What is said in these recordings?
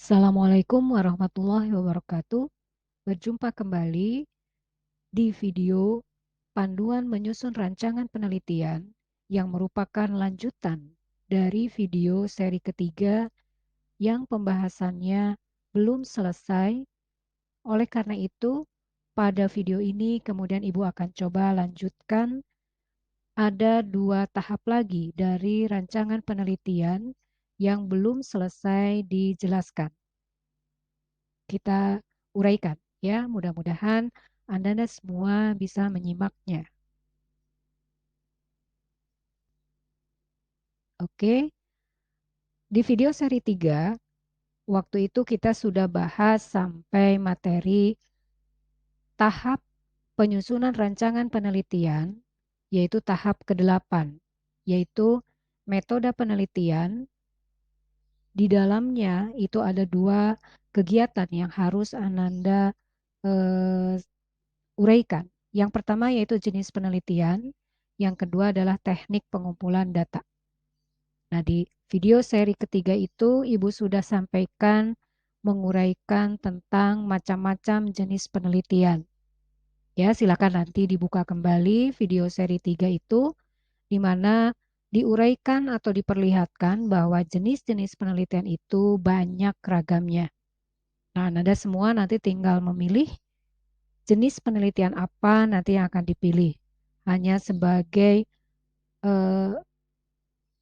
Assalamualaikum warahmatullahi wabarakatuh. Berjumpa kembali di video panduan menyusun rancangan penelitian yang merupakan lanjutan dari video seri ketiga yang pembahasannya belum selesai. Oleh karena itu, pada video ini kemudian Ibu akan coba lanjutkan. Ada 2 tahap lagi dari rancangan penelitian yang belum selesai dijelaskan. Kita uraikan ya, mudah-mudahan Anda semua bisa menyimaknya. Oke, di video seri 3, waktu itu kita sudah bahas sampai materi tahap penyusunan rancangan penelitian, yaitu tahap ke-8, yaitu metode penelitian. Di dalamnya itu ada 2 kegiatan yang harus Ananda uraikan. Yang pertama yaitu jenis penelitian, yang kedua adalah teknik pengumpulan data. Nah, di video seri ketiga itu Ibu sudah sampaikan menguraikan tentang macam-macam jenis penelitian. Ya, silakan nanti dibuka kembali video seri 3 itu, di mana diuraikan atau diperlihatkan bahwa jenis-jenis penelitian itu banyak ragamnya. Nah, Anda semua nanti tinggal memilih jenis penelitian apa nanti yang akan dipilih. Hanya sebagai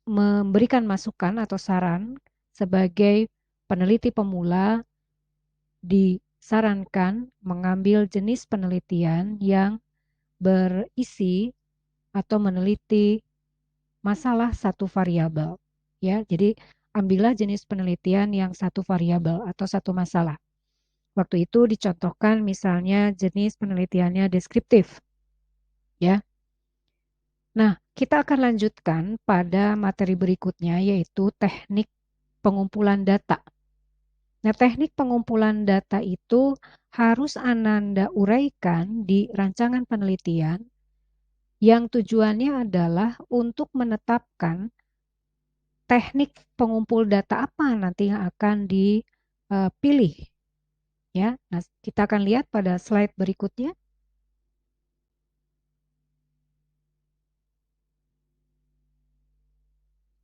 memberikan masukan atau saran sebagai peneliti pemula, disarankan mengambil jenis penelitian yang berisi atau meneliti masalah satu variabel. Ya, jadi ambillah jenis penelitian yang satu variabel atau satu masalah. Waktu itu dicontohkan misalnya jenis penelitiannya deskriptif. Ya. Nah, kita akan lanjutkan pada materi berikutnya yaitu teknik pengumpulan data. Nah, teknik pengumpulan data itu harus Ananda uraikan di rancangan penelitian yang tujuannya adalah untuk menetapkan teknik pengumpul data apa nanti yang akan dipilih. Ya, nah kita akan lihat pada slide berikutnya.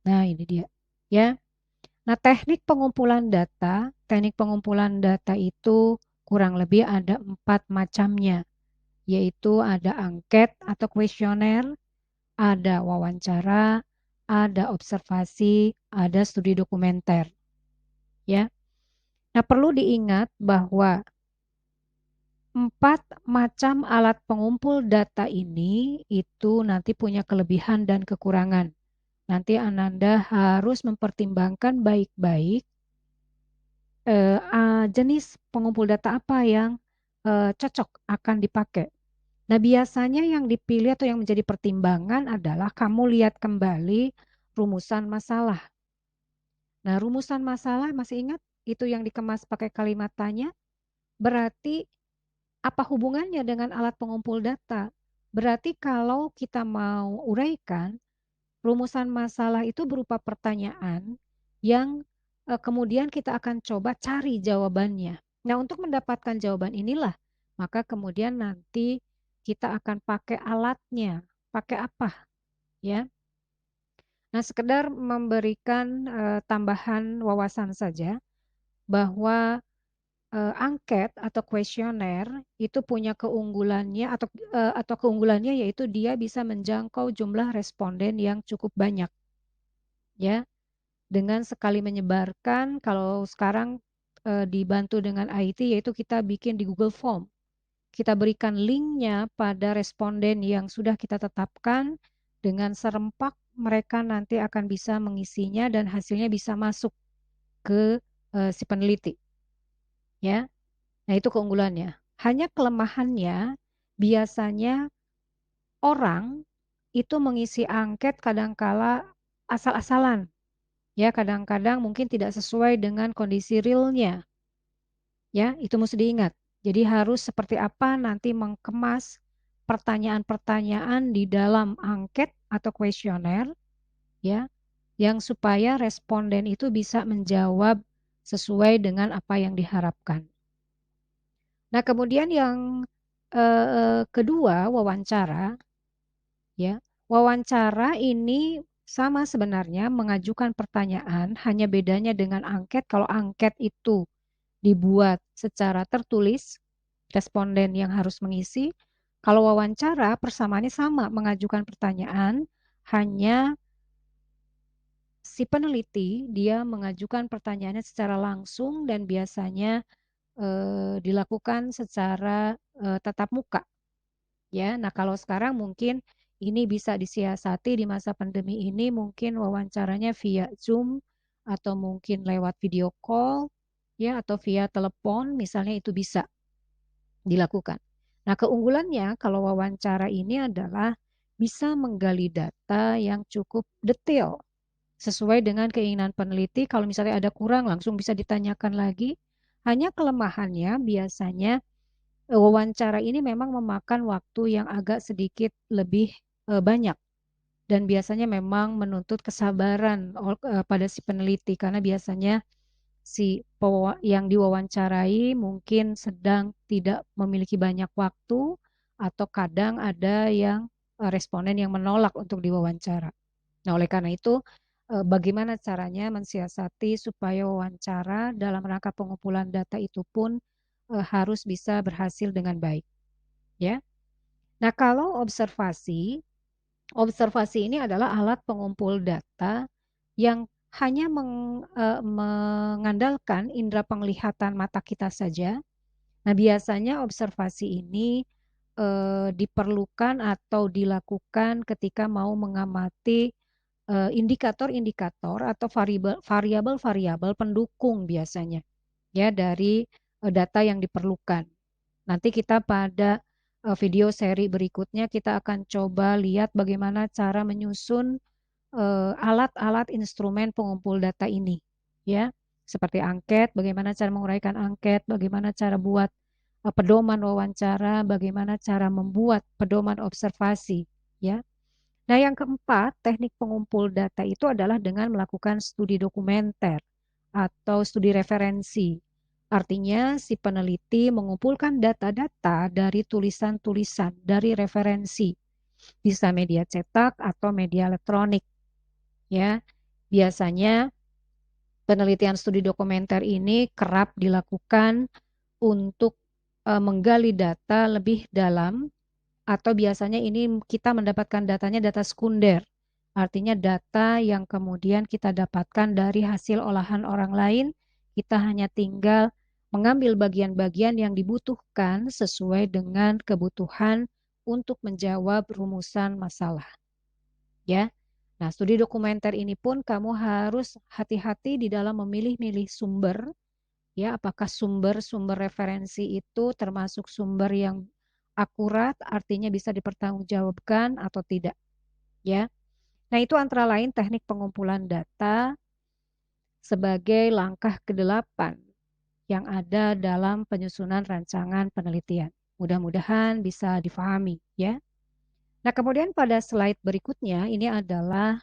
Nah, ini dia. Ya. Nah, teknik pengumpulan data itu kurang lebih ada 4 macamnya, yaitu ada angket atau kuesioner, ada wawancara, ada observasi, ada studi dokumenter. Ya. Nah, perlu diingat bahwa 4 macam alat pengumpul data ini itu nanti punya kelebihan dan kekurangan. Nanti Ananda harus mempertimbangkan baik-baik jenis pengumpul data apa yang cocok akan dipakai. Nah, biasanya yang dipilih atau yang menjadi pertimbangan adalah kamu lihat kembali rumusan masalah. Nah, rumusan masalah masih ingat itu yang dikemas pakai kalimat tanya? Berarti apa hubungannya dengan alat pengumpul data? Berarti kalau kita mau uraikan, rumusan masalah itu berupa pertanyaan yang kemudian kita akan coba cari jawabannya. Nah, untuk mendapatkan jawaban inilah, maka kemudian nanti kita akan pakai alatnya. Pakai apa? Ya. Nah, sekedar memberikan tambahan wawasan saja bahwa angket atau kuesioner itu punya keunggulannya atau keunggulannya yaitu dia bisa menjangkau jumlah responden yang cukup banyak. Ya, dengan sekali menyebarkan, kalau sekarang dibantu dengan IT yaitu kita bikin di Google Form. Kita berikan linknya pada responden yang sudah kita tetapkan, dengan serempak mereka nanti akan bisa mengisinya dan hasilnya bisa masuk ke si peneliti. Ya, nah itu keunggulannya. Hanya kelemahannya biasanya orang itu mengisi angket kadangkala asal-asalan. Ya, kadang-kadang mungkin tidak sesuai dengan kondisi realnya. Ya, itu mesti diingat. Jadi harus seperti apa nanti mengemas pertanyaan-pertanyaan di dalam angket atau kuesioner, ya, yang supaya responden itu bisa menjawab sesuai dengan apa yang diharapkan. Nah, kemudian yang kedua, wawancara, ya. Wawancara ini sama sebenarnya mengajukan pertanyaan, hanya bedanya dengan angket. Kalau angket itu dibuat secara tertulis, responden yang harus mengisi. Kalau wawancara, persamaannya sama, mengajukan pertanyaan, hanya si peneliti dia mengajukan pertanyaannya secara langsung dan biasanya dilakukan secara tatap muka. Ya, nah kalau sekarang mungkin ini bisa disiasati di masa pandemi ini, mungkin wawancaranya via Zoom atau mungkin lewat video call, ya, atau via telepon, misalnya itu bisa dilakukan. Nah, keunggulannya kalau wawancara ini adalah bisa menggali data yang cukup detail sesuai dengan keinginan peneliti. Kalau misalnya ada kurang, langsung bisa ditanyakan lagi. Hanya kelemahannya biasanya wawancara ini memang memakan waktu yang agak sedikit lebih banyak dan biasanya memang menuntut kesabaran pada si peneliti karena biasanya si yang diwawancarai mungkin sedang tidak memiliki banyak waktu atau kadang ada yang responden yang menolak untuk diwawancara. Nah, oleh karena itu bagaimana caranya mensiasati supaya wawancara dalam rangka pengumpulan data itu pun harus bisa berhasil dengan baik, ya. Nah, kalau observasi, observasi ini adalah alat pengumpul data yang hanya mengandalkan indera penglihatan mata kita saja. Nah, biasanya observasi ini diperlukan atau dilakukan ketika mau mengamati indikator-indikator atau variabel-variabel pendukung biasanya, ya, dari data yang diperlukan. Nanti kita pada video seri berikutnya kita akan coba lihat bagaimana cara menyusun alat-alat instrumen pengumpul data ini, ya, seperti angket, bagaimana cara menguraikan angket, bagaimana cara buat pedoman wawancara, bagaimana cara membuat pedoman observasi, ya. Nah, yang keempat, teknik pengumpul data itu adalah dengan melakukan studi dokumenter atau studi referensi. Artinya, si peneliti mengumpulkan data-data dari tulisan-tulisan, dari referensi, bisa media cetak atau media elektronik. Ya, biasanya penelitian studi dokumenter ini kerap dilakukan untuk menggali data lebih dalam atau biasanya ini kita mendapatkan datanya data sekunder. Artinya data yang kemudian kita dapatkan dari hasil olahan orang lain, kita hanya tinggal mengambil bagian-bagian yang dibutuhkan sesuai dengan kebutuhan untuk menjawab rumusan masalah. Ya. Nah, studi dokumenter ini pun kamu harus hati-hati di dalam memilih-milih sumber, ya, apakah sumber-sumber referensi itu termasuk sumber yang akurat, artinya bisa dipertanggungjawabkan atau tidak, ya. Nah, itu antara lain teknik pengumpulan data sebagai langkah ke-8 yang ada dalam penyusunan rancangan penelitian. Mudah-mudahan bisa difahami, ya. Nah, kemudian pada slide berikutnya ini adalah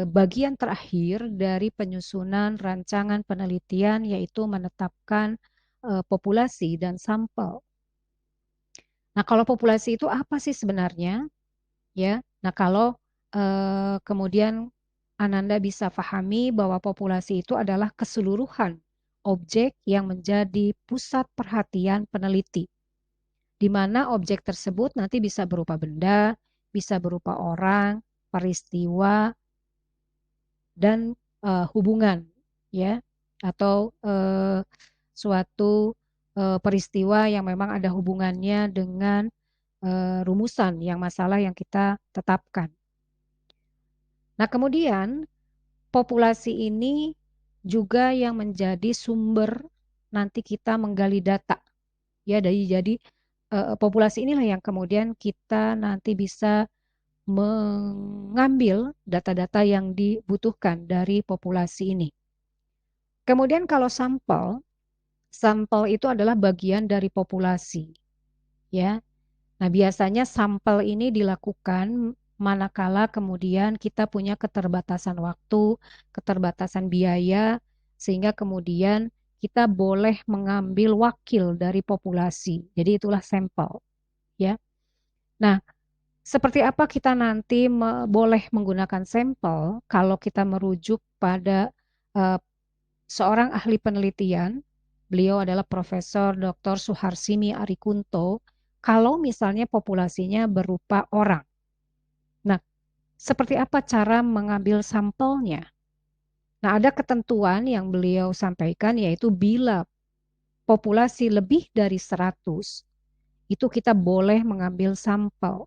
bagian terakhir dari penyusunan rancangan penelitian, yaitu menetapkan populasi dan sampel. Nah, kalau populasi itu apa sih sebenarnya? Ya, nah kalau kemudian Ananda bisa pahami bahwa populasi itu adalah keseluruhan objek yang menjadi pusat perhatian peneliti, di mana objek tersebut nanti bisa berupa benda, bisa berupa orang, peristiwa, dan hubungan, ya, atau suatu peristiwa yang memang ada hubungannya dengan rumusan yang masalah yang kita tetapkan. Nah, kemudian populasi ini juga yang menjadi sumber nanti kita menggali data, ya. Jadi populasi inilah yang kemudian kita nanti bisa mengambil data-data yang dibutuhkan dari populasi ini. Kemudian kalau sampel itu adalah bagian dari populasi, ya. Nah, biasanya sampel ini dilakukan manakala kemudian kita punya keterbatasan waktu, keterbatasan biaya, sehingga kemudian kita boleh mengambil wakil dari populasi. Jadi itulah sampel, ya. Nah, seperti apa kita nanti boleh menggunakan sampel kalau kita merujuk pada uh, seorang ahli penelitian, beliau adalah Profesor Dr. Suharsini Arikunto, kalau misalnya populasinya berupa orang. Nah, seperti apa cara mengambil sampelnya? Nah, ada ketentuan yang beliau sampaikan yaitu bila populasi lebih dari 100, itu kita boleh mengambil sampel.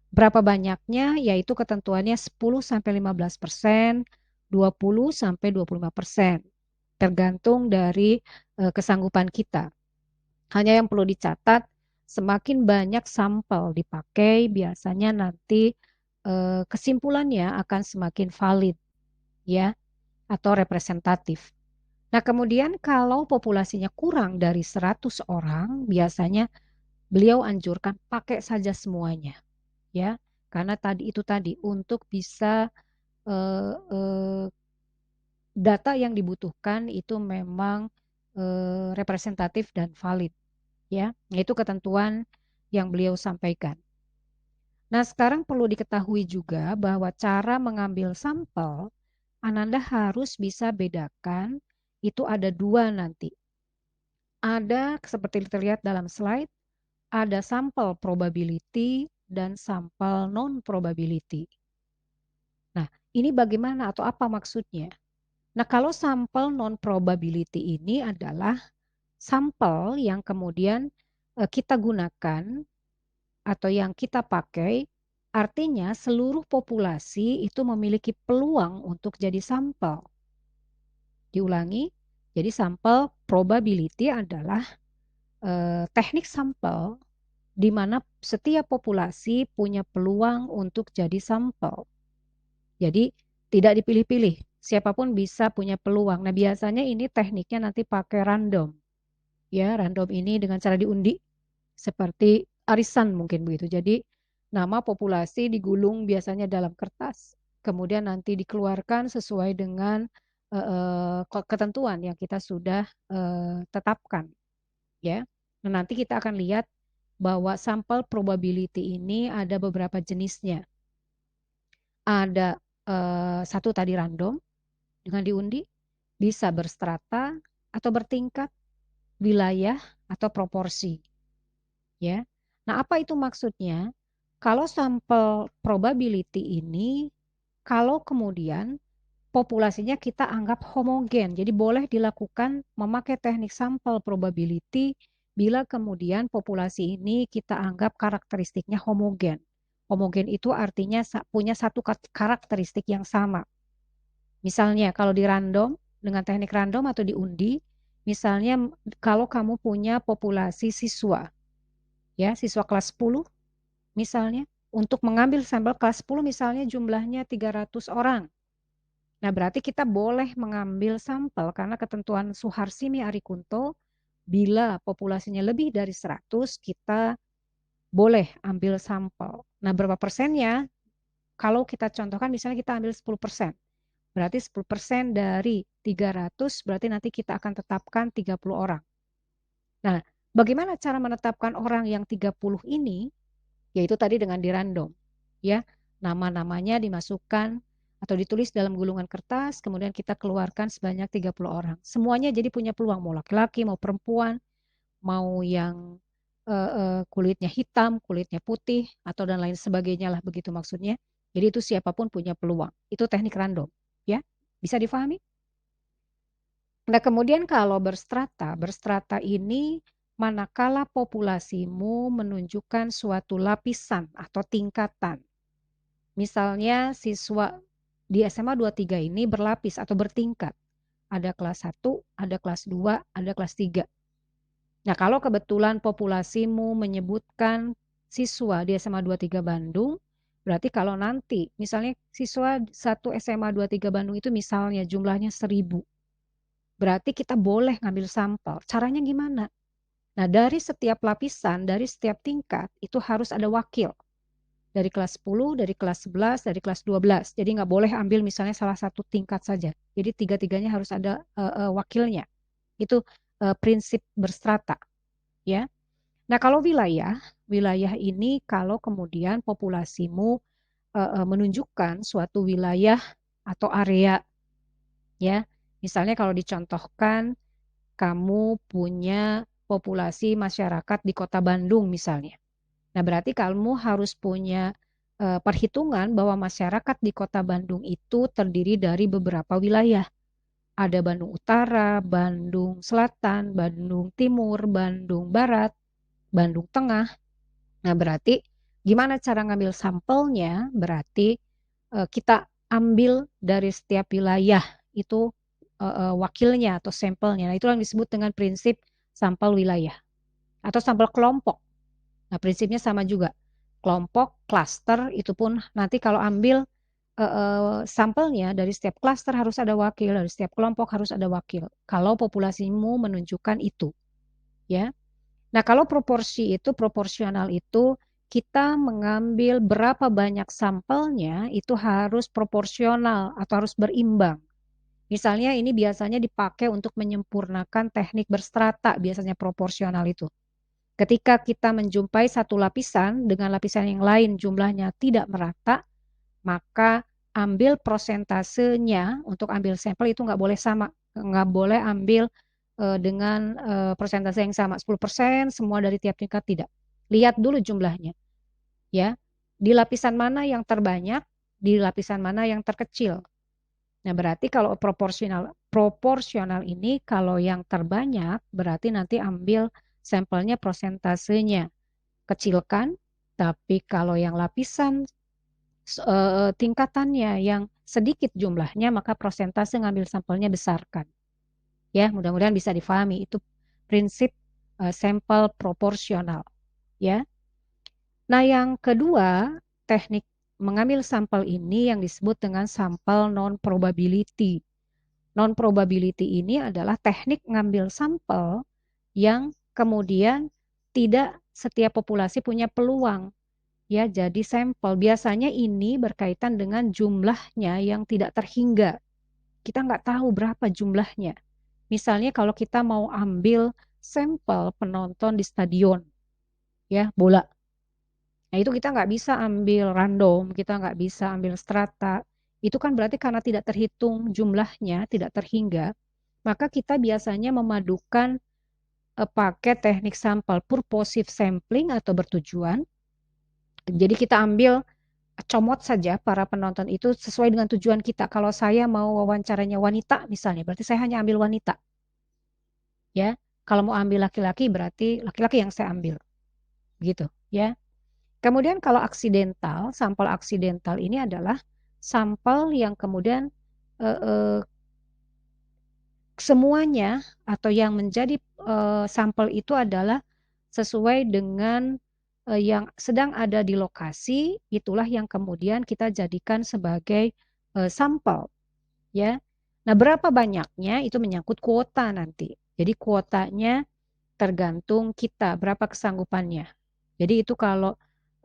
Berapa banyaknya? Yaitu ketentuannya 10-15%, 20-25%. Tergantung dari kesanggupan kita. Hanya yang perlu dicatat, semakin banyak sampel dipakai, biasanya nanti kesimpulannya akan semakin valid, ya, atau representatif. Nah, kemudian kalau populasinya kurang dari 100 orang, biasanya beliau anjurkan pakai saja semuanya, ya. Karena tadi untuk bisa eh, eh, data yang dibutuhkan itu memang representatif dan valid, ya. Itu ketentuan yang beliau sampaikan. Nah, sekarang perlu diketahui juga bahwa cara mengambil sampel, Ananda harus bisa bedakan, itu ada dua nanti. Ada seperti terlihat dalam slide, ada sampel probability dan sampel non-probability. Nah, ini bagaimana atau apa maksudnya? Nah, kalau sampel non-probability ini adalah sampel yang kemudian kita gunakan atau yang kita pakai, artinya seluruh populasi itu memiliki peluang untuk jadi sampel. Diulangi, jadi sampel probability adalah teknik sampel di mana setiap populasi punya peluang untuk jadi sampel. Jadi tidak dipilih-pilih, siapapun bisa punya peluang. Nah, biasanya ini tekniknya nanti pakai random. Ya, random ini dengan cara diundi seperti arisan mungkin begitu. Jadi nama populasi digulung biasanya dalam kertas, kemudian nanti dikeluarkan sesuai dengan ketentuan yang kita sudah tetapkan, ya. Nah, nanti kita akan lihat bahwa sampel probability ini ada beberapa jenisnya. Ada satu tadi random dengan diundi, bisa berstrata atau bertingkat, wilayah atau proporsi. Ya. Nah, apa itu maksudnya? Kalau sampel probability ini, kalau kemudian populasinya kita anggap homogen, jadi boleh dilakukan memakai teknik sampel probability bila kemudian populasi ini kita anggap karakteristiknya homogen. Homogen itu artinya punya satu karakteristik yang sama. Misalnya kalau di random, dengan teknik random atau diundi, misalnya kalau kamu punya populasi siswa, ya, siswa kelas 10 misalnya, untuk mengambil sampel kelas 10 misalnya jumlahnya 300 orang. Nah, berarti kita boleh mengambil sampel karena ketentuan Suharsini Arikunto, bila populasinya lebih dari 100, kita boleh ambil sampel. Nah, berapa persennya? Kalau kita contohkan misalnya kita ambil 10%. Berarti 10% dari 300, berarti nanti kita akan tetapkan 30 orang. Nah, bagaimana cara menetapkan orang yang 30 ini? Yaitu tadi dengan di random, ya. Nama-namanya dimasukkan atau ditulis dalam gulungan kertas, kemudian kita keluarkan sebanyak 30 orang. Semuanya jadi punya peluang, mau laki-laki, mau perempuan, mau yang kulitnya hitam, kulitnya putih, atau dan lain sebagainya lah, begitu maksudnya. Jadi itu siapapun punya peluang. Itu teknik random, ya. Bisa difahami? Nah, kemudian kalau berstrata ini manakala populasimu menunjukkan suatu lapisan atau tingkatan. Misalnya siswa di SMA 23 ini berlapis atau bertingkat. Ada kelas 1, ada kelas 2, ada kelas 3. Nah, kalau kebetulan populasimu menyebutkan siswa di SMA 23 Bandung, berarti kalau nanti misalnya siswa satu SMA 23 Bandung itu misalnya jumlahnya 1000. Berarti kita boleh ngambil sampel. Caranya gimana? Nah, dari setiap lapisan, dari setiap tingkat, itu harus ada wakil. dari kelas 10, dari kelas 11, dari kelas 12. Jadi nggak boleh ambil misalnya salah satu tingkat saja. Jadi tiga-tiganya harus ada wakilnya. Itu prinsip berstrata, ya. Nah, kalau wilayah ini kalau kemudian populasimu menunjukkan suatu wilayah atau area, ya. Misalnya kalau dicontohkan kamu punya populasi masyarakat di Kota Bandung misalnya. Nah, berarti kamu harus punya perhitungan bahwa masyarakat di Kota Bandung itu terdiri dari beberapa wilayah. Ada Bandung Utara, Bandung Selatan, Bandung Timur, Bandung Barat, Bandung Tengah. Nah, berarti gimana cara ngambil sampelnya? Berarti kita ambil dari setiap wilayah itu wakilnya atau sampelnya. Nah, itu yang disebut dengan prinsip sampel wilayah atau sampel kelompok. Nah, prinsipnya sama juga. Kelompok, klaster, itu pun nanti kalau ambil sampelnya dari setiap klaster harus ada wakil, dari setiap kelompok harus ada wakil. Kalau populasimu menunjukkan itu, ya. Nah, kalau proporsional itu kita mengambil berapa banyak sampelnya itu harus proporsional atau harus berimbang. Misalnya ini biasanya dipakai untuk menyempurnakan teknik berstrata, biasanya proporsional itu. Ketika kita menjumpai satu lapisan dengan lapisan yang lain jumlahnya tidak merata, maka ambil prosentasenya untuk ambil sampel itu nggak boleh sama, nggak boleh ambil dengan persentase yang sama 10% semua dari tiap tingkat, tidak. Lihat dulu jumlahnya, ya. Di lapisan mana yang terbanyak, di lapisan mana yang terkecil. Nah, berarti kalau proporsional ini kalau yang terbanyak berarti nanti ambil sampelnya prosentasenya kecilkan, tapi kalau yang lapisan tingkatannya yang sedikit jumlahnya maka prosentase ngambil sampelnya besarkan. Ya, mudah-mudahan bisa difahami itu prinsip sampel proporsional, ya. Nah, yang kedua, teknik mengambil sampel ini yang disebut dengan sampel non-probability. Non-probability ini adalah teknik ngambil sampel yang kemudian tidak setiap populasi punya peluang ya jadi sampel. Biasanya ini berkaitan dengan jumlahnya yang tidak terhingga. Kita nggak tahu berapa jumlahnya. Misalnya kalau kita mau ambil sampel penonton di stadion, ya bola. Nah itu kita nggak bisa ambil random, kita nggak bisa ambil strata. Itu kan berarti karena tidak terhitung jumlahnya, tidak terhingga, maka kita biasanya memadukan pakai teknik sampel purposive sampling atau bertujuan. Jadi kita ambil comot saja para penonton itu sesuai dengan tujuan kita. Kalau saya mau wawancaranya wanita misalnya, berarti saya hanya ambil wanita. Ya. Kalau mau ambil laki-laki berarti laki-laki yang saya ambil. Gitu, ya. Kemudian kalau aksidental, sampel aksidental ini adalah sampel yang kemudian semuanya atau yang menjadi sampel itu adalah sesuai dengan yang sedang ada di lokasi, itulah yang kemudian kita jadikan sebagai sampel, ya. Nah, berapa banyaknya itu menyangkut kuota nanti. Jadi kuotanya tergantung kita berapa kesanggupannya. Jadi itu kalau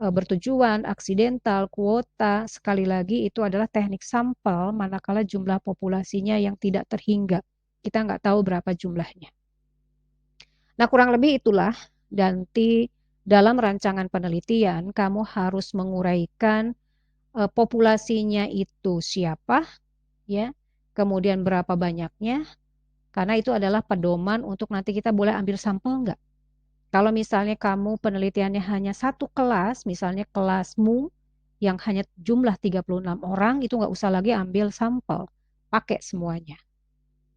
bertujuan, aksidental, kuota, sekali lagi itu adalah teknik sampel manakala jumlah populasinya yang tidak terhingga. Kita nggak tahu berapa jumlahnya. Nah, kurang lebih itulah nanti dalam rancangan penelitian kamu harus menguraikan populasinya itu siapa, ya, kemudian berapa banyaknya, karena itu adalah pedoman untuk nanti kita boleh ambil sampel enggak. Kalau misalnya kamu penelitiannya hanya satu kelas, misalnya kelasmu yang hanya jumlah 36 orang, itu nggak usah lagi ambil sampel, pakai semuanya,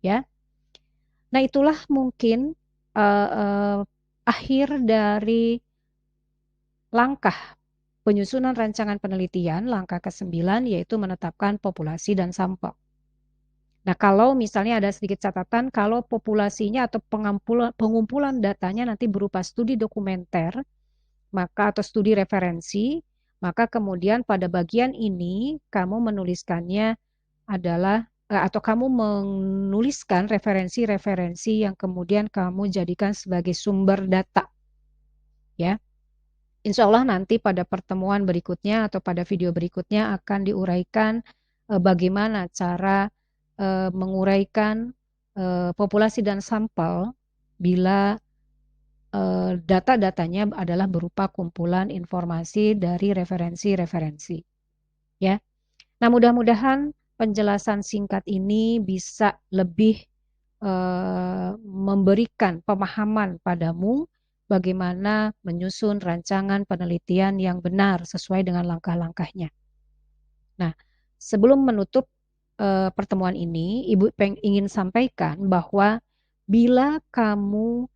ya. Nah, itulah mungkin akhir dari langkah penyusunan rancangan penelitian, langkah ke-9 yaitu menetapkan populasi dan sampel. Nah, kalau misalnya ada sedikit catatan, kalau populasinya atau pengumpulan datanya nanti berupa studi dokumenter, maka atau studi referensi, maka kemudian pada bagian ini kamu menuliskannya adalah atau kamu menuliskan referensi-referensi yang kemudian kamu jadikan sebagai sumber data. Ya. Insya Allah nanti pada pertemuan berikutnya atau pada video berikutnya akan diuraikan bagaimana cara menguraikan populasi dan sampel bila data-datanya adalah berupa kumpulan informasi dari referensi-referensi. Ya. Nah, mudah-mudahan penjelasan singkat ini bisa lebih memberikan pemahaman padamu bagaimana menyusun rancangan penelitian yang benar sesuai dengan langkah-langkahnya. Nah, sebelum menutup pertemuan ini, Ibu ingin sampaikan bahwa bila kamu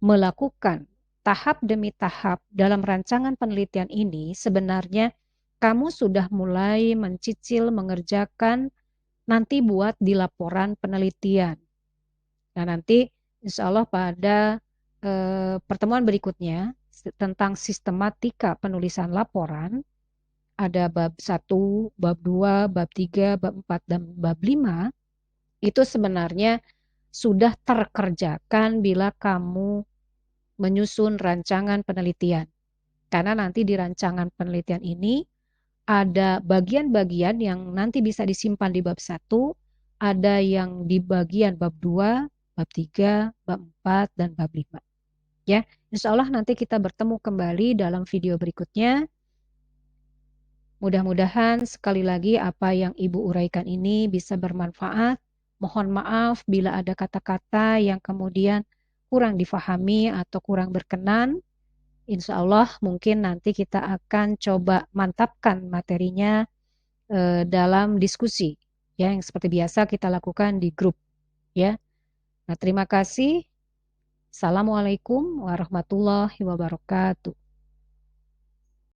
melakukan tahap demi tahap dalam rancangan penelitian ini, sebenarnya kamu sudah mulai mencicil mengerjakan nanti buat di laporan penelitian. Nah, nanti insya Allah pada pertemuan berikutnya tentang sistematika penulisan laporan, ada bab 1, bab 2, bab 3, bab 4, dan bab 5, itu sebenarnya sudah terkerjakan bila kamu menyusun rancangan penelitian. Karena nanti di rancangan penelitian ini ada bagian-bagian yang nanti bisa disimpan di bab 1, ada yang di bagian bab 2, bab 3, bab 4, dan bab 5. Ya, insya Allah nanti kita bertemu kembali dalam video berikutnya. Mudah-mudahan sekali lagi apa yang Ibu uraikan ini bisa bermanfaat. Mohon maaf bila ada kata-kata yang kemudian kurang difahami atau kurang berkenan. Insya Allah mungkin nanti kita akan coba mantapkan materinya dalam diskusi ya yang seperti biasa kita lakukan di grup ya. Nah, terima kasih. Assalamualaikum warahmatullahi wabarakatuh.